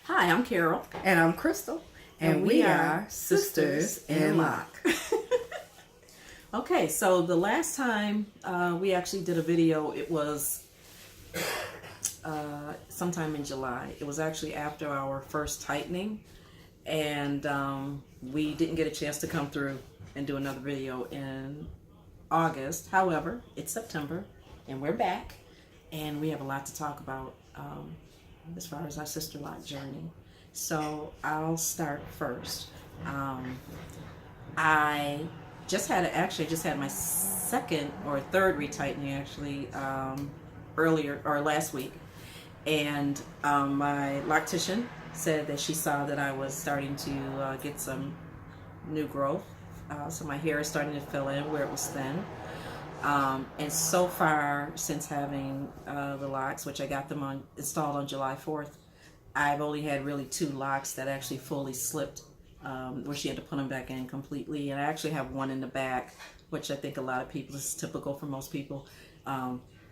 Hi, I'm Carol. And I'm Crystal. And we are Sisters in Lock. Okay, so the last time we actually did a video, it was sometime in July. It was actually after our first tightening, and we didn't get a chance to come through and do another video in August. However, it's September, and we're back, and we have a lot to talk about as far as our sister lock journey. So I'll start first. I just had my second or third retightening actually earlier or last week, and my loctician said that she saw that I was starting to get some new growth, so my hair is starting to fill in where it was thin. And so far, since having the locks, which I got them installed on July 4th, I've only had really 2 locks that actually fully slipped, where she had to put them back in completely. And I actually have one in the back, which I think a lot of people, this is typical for most people.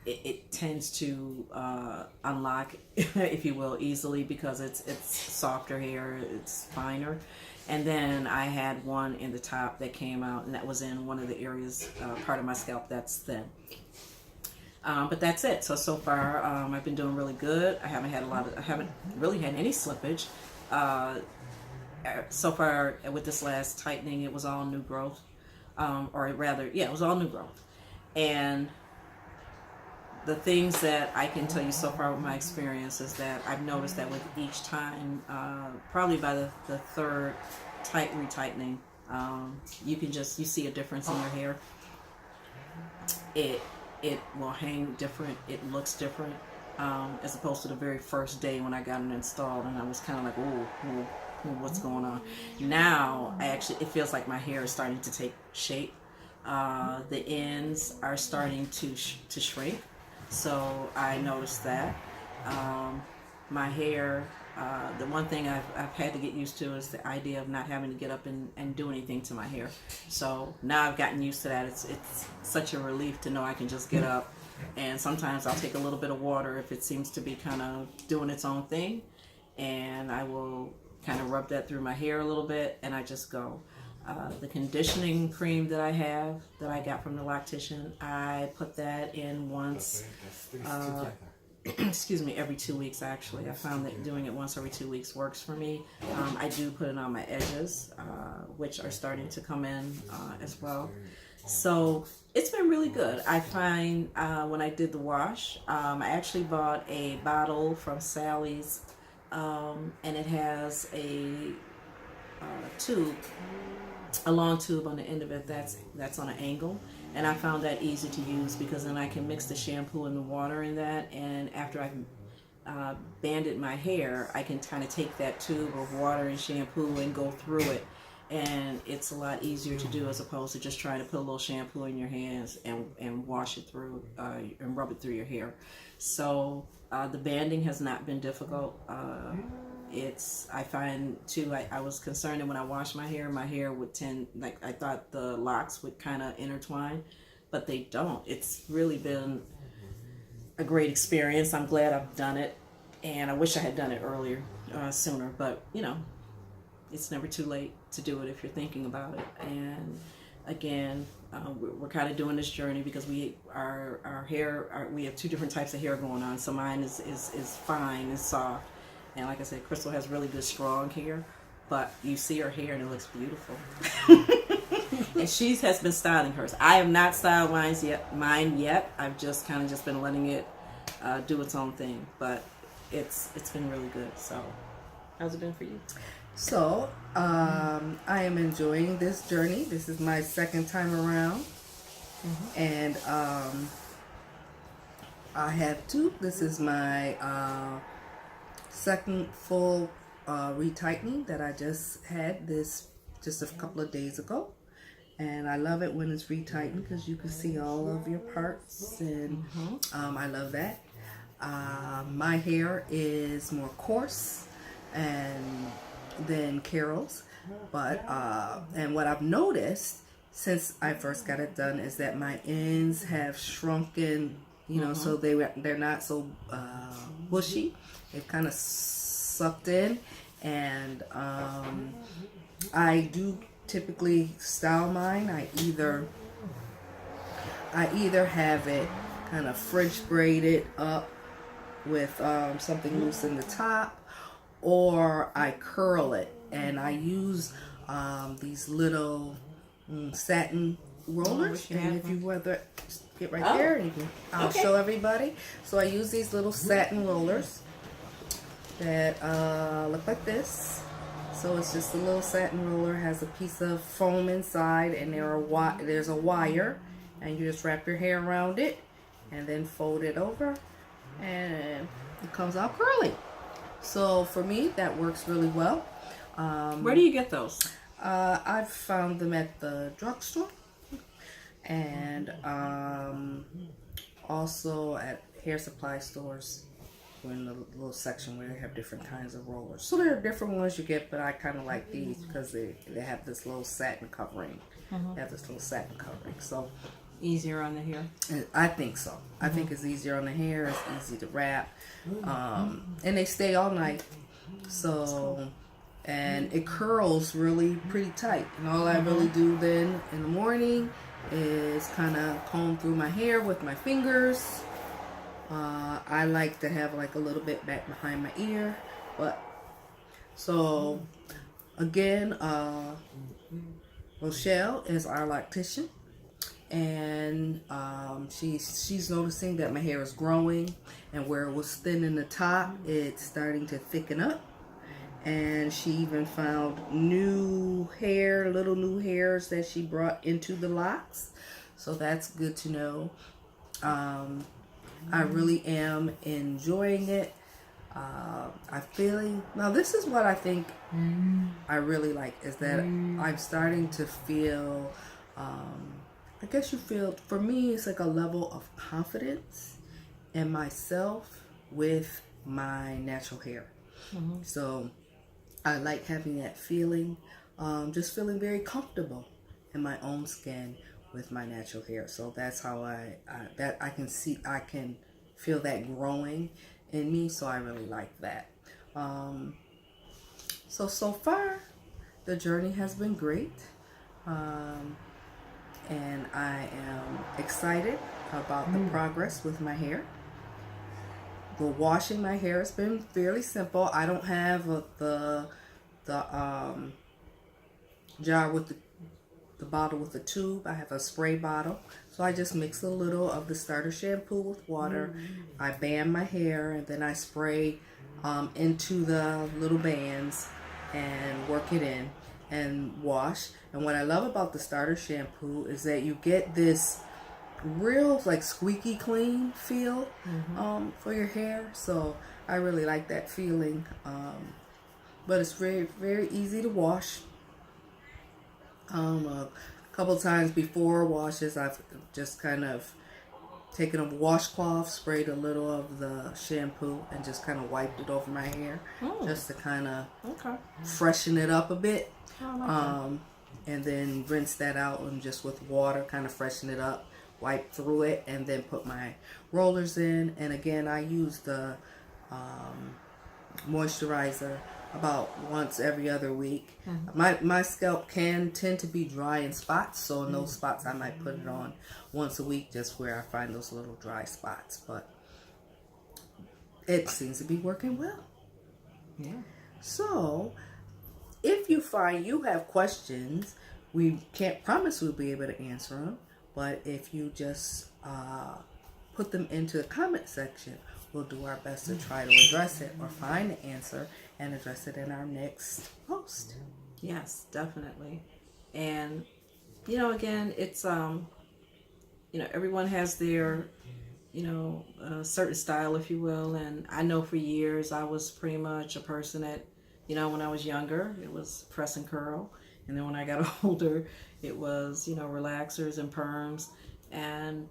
It tends to unlock, if you will, easily because it's softer hair, it's finer. And then I had one in the top that came out, and that was in one of the areas, part of my scalp that's thin. But that's it. So far, I've been doing really good. I haven't really had any slippage. So far, with this last tightening, it was all new growth, it was all new growth. And the things that I can tell you so far with my experience is that I've noticed that with each time, probably by the third retightening, you see a difference in your hair. It will hang different. It looks different, as opposed to the very first day when I got it installed, and I was kind of like, ooh, what's going on? Now, it feels like my hair is starting to take shape. The ends are starting to shrink, so I noticed that. My hair, the one thing I've had to get used to is the idea of not having to get up and do anything to my hair. So now I've gotten used to that. It's such a relief to know I can just get up, and sometimes I'll take a little bit of water if it seems to be kind of doing its own thing, and I will kind of rub that through my hair a little bit, and I just go. The conditioning cream that I got from the loctician, I put that in once, every 2 weeks actually. I found that doing it once every 2 weeks works for me. I do put it on my edges, which are starting to come in as well. So it's been really good. I find when I did the wash, I actually bought a bottle from Sally's, and it has a long tube on the end of it that's on an angle, and I found that easy to use because then I can mix the shampoo and the water in that, and after I've banded my hair, I can kind of take that tube of water and shampoo and go through it, and it's a lot easier to do as opposed to just trying to put a little shampoo in your hands and wash it through and rub it through your hair. So the banding has not been difficult. I find too, I was concerned that when I washed my hair would tend, like I thought the locks would kind of intertwine, but they don't. It's really been a great experience. I'm glad I've done it, and I wish I had done it sooner, but it's never too late to do it if you're thinking about it. And again, we're kind of doing this journey because our hair, we have 2 different types of hair going on. So mine is fine and soft, and like I said, Crystal has really good strong hair, but you see her hair and it looks beautiful. And she has been styling hers. I have not styled mine yet. I've just been letting it do its own thing, but it's been really good. So how's it been for you? So, I am enjoying this journey. This is my second time around. Mm-hmm. And I have 2. This is my second full retightening that I just had just a couple of days ago. And I love it when it's retightened because you can see all of your parts, and I love that. My hair is more coarse than Carol's, but and what I've noticed since I first got it done is that my ends have shrunken, so they're not so bushy. They've kind of sucked in. And I do typically style mine. I either have it kind of French braided up with something loose in the top, or I curl it, and I use these little satin rollers. And if you whether get right there, and you can I'll show everybody. So I use these little satin rollers that look like this. So it's just a little satin roller, has a piece of foam inside, and there's a wire, and you just wrap your hair around it and then fold it over, and it comes out curly. So for me, that works really well. Where do you get those? I've found them at the drugstore, and also at hair supply stores. We're in the little section where they have different kinds of rollers. So there are different ones you get, but I kind of like these because they have this little satin covering. They have this little satin covering. So Easier on the hair? I think so. I think it's easier on the hair. It's easy to wrap. And they stay all night. So, and it curls really pretty tight. And all I really do then in the morning is kind of comb through my hair with my fingers. I like to have like a little bit back behind my ear. But, so, again, Rochelle is our loctician. And she's noticing that my hair is growing, and where it was thin in the top, it's starting to thicken up. And she even found little new hairs that she brought into the locks. So that's good to know. I really am enjoying it. I'm feeling, now this is what I think I really like, is that I'm starting to feel, I guess you feel, for me, it's like a level of confidence in myself with my natural hair. So I like having that feeling, just feeling very comfortable in my own skin with my natural hair. So that's how I can feel that growing in me. So I really like that. So far, the journey has been great. And I am excited about the progress with my hair. The washing my hair has been fairly simple. I don't have the jar with the bottle with the tube. I have a spray bottle. So I just mix a little of the starter shampoo with water. I band my hair, and then I spray into the little bands and work it in and wash. And what I love about the starter shampoo is that you get this real like squeaky clean feel for your hair. So I really like that feeling. But it's very, very easy to wash. A couple times before washes, I've just kind of taken a washcloth, sprayed a little of the shampoo, and just kind of wiped it over my hair, just to kind of freshen it up a bit. And then rinse that out, and just with water kind of freshen it up, wipe through it, and then put my rollers in. And again, I use the moisturizer about once every other week. My scalp can tend to be dry in spots, so in those spots I might put it on once a week, just where I find those little dry spots. But it seems to be working well. Yeah. So if you find you have questions, we can't promise we'll be able to answer them, but if you just put them into the comment section, we'll do our best to try to address it or find the answer and address it in our next post. Yes, definitely. And again, it's everyone has their certain style, if you will. And I know for years I was pretty much a person that, when I was younger, it was press and curl. And then when I got older, it was, relaxers and perms.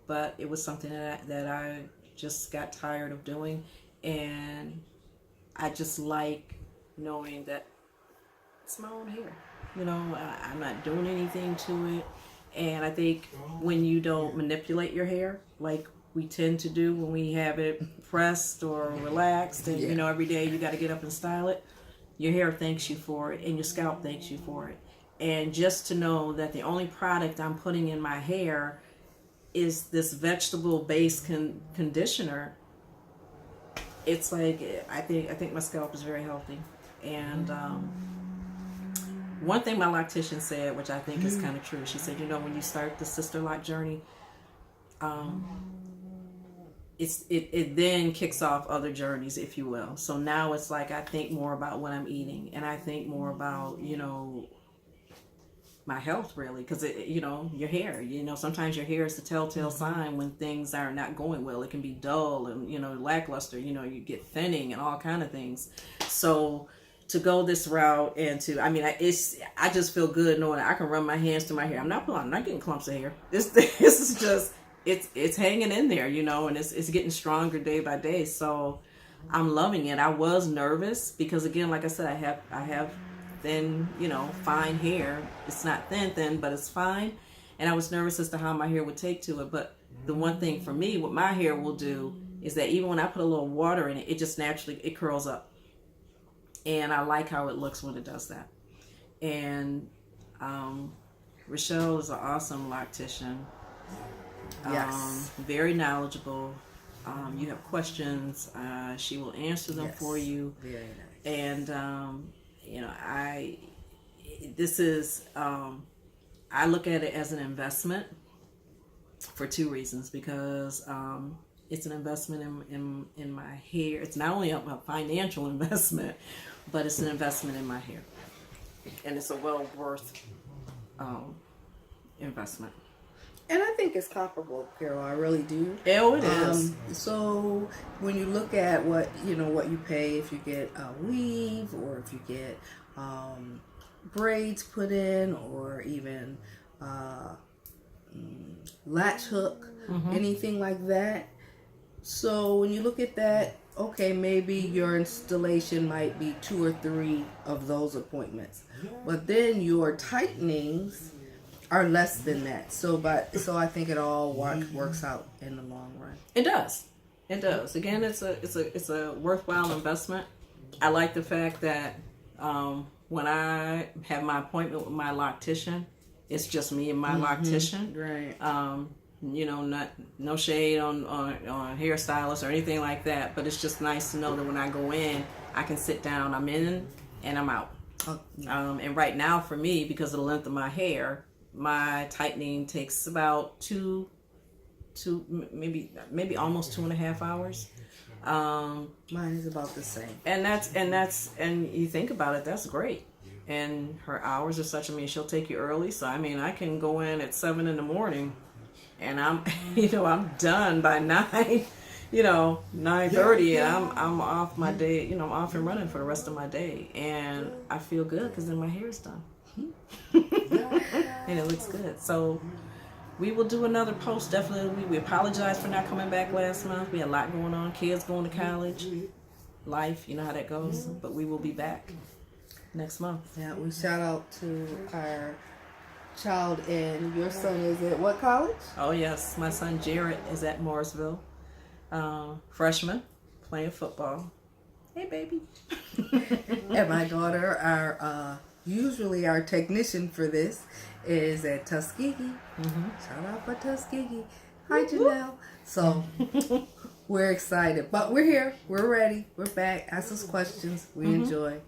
But it was something that I just got tired of doing. And I just like knowing that it's my own hair. I'm not doing anything to it. And I think when you don't manipulate your hair, like we tend to do when we have it pressed or relaxed, and Yeah. you know, every day you got to get up and style it. Your hair thanks you for it, and your scalp thanks you for it. And just to know that the only product I'm putting in my hair is this vegetable based conditioner, it's like I think my scalp is very healthy. And one thing my loctician said, which I think is kind of true, she said, you know, when you start the Sister Lock journey, it then kicks off other journeys, if you will. So now it's like I think more about what I'm eating, and I think more about, you know, my health, really, because you know, your hair, you know, sometimes your hair is the telltale sign when things are not going well. It can be dull and, you know, lackluster, you know, you get thinning and all kind of things. So to go this route and to, I mean, I just feel good knowing that I can run my hands through my hair. I'm not getting clumps of hair. This is just, it's hanging in there, you know, and it's getting stronger day by day. So I'm loving it. I was nervous because, again, like I said, I have thin, you know, fine hair. It's not thin, but it's fine. And I was nervous as to how my hair would take to it. But the one thing for me, what my hair will do is that even when I put a little water in it, it just naturally, it curls up. And I like how it looks when it does that. And Rochelle is an awesome loctician. Yes. Very knowledgeable. You have questions, she will answer them for you. Very nice. And you know, I look at it as an investment for two reasons. Because it's an investment in my hair. It's not only a financial investment, but it's an investment in my hair, and it's a well worth investment. And I think it's comparable, Carol. I really do. Oh, it is. So when you look at what you pay, if you get a weave or if you get braids put in, or even latch hook, anything like that. So when you look at that, okay, maybe your installation might be 2 or 3 of those appointments, but then your tightenings are less than that. So I think it all works out in the long run. It does. It does. Again, it's a worthwhile investment. I like the fact that when I have my appointment with my loctician, it's just me and my loctician. Right. You know, no shade on hairstylists or anything like that, but it's just nice to know that when I go in, I can sit down, I'm in and I'm out. Oh, yeah. And right now for me, because of the length of my hair, my tightening takes about two maybe almost 2.5 hours. Mine is about the same. And you think about it, that's great. And her hours are such, I mean, she'll take you early, so I mean, I can go in at 7 in the morning and I'm I'm done by 9, 9:30, and I'm off my day, I'm off and running for the rest of my day, and I feel good because then my hair's done. And it looks good. So we will do another post, definitely. We apologize for not coming back last month. We had a lot going on, kids going to college, life, you know how that goes. But we will be back next month. Yeah, we shout out to our child, and your son is at what college? Oh yes, my son Jarrett is at Morrisville, freshman, playing football. Hey baby. And my daughter, usually our technician for this, is at Tuskegee. Shout out for Tuskegee. Hi, Janelle. So we're excited, but we're here. We're ready. We're back. Ask us questions. We enjoy.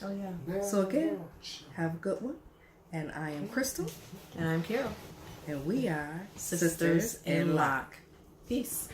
Oh yeah. So again, have a good one. And I am Crystal. And I'm Carol. And we are Sisters in Lock. Peace.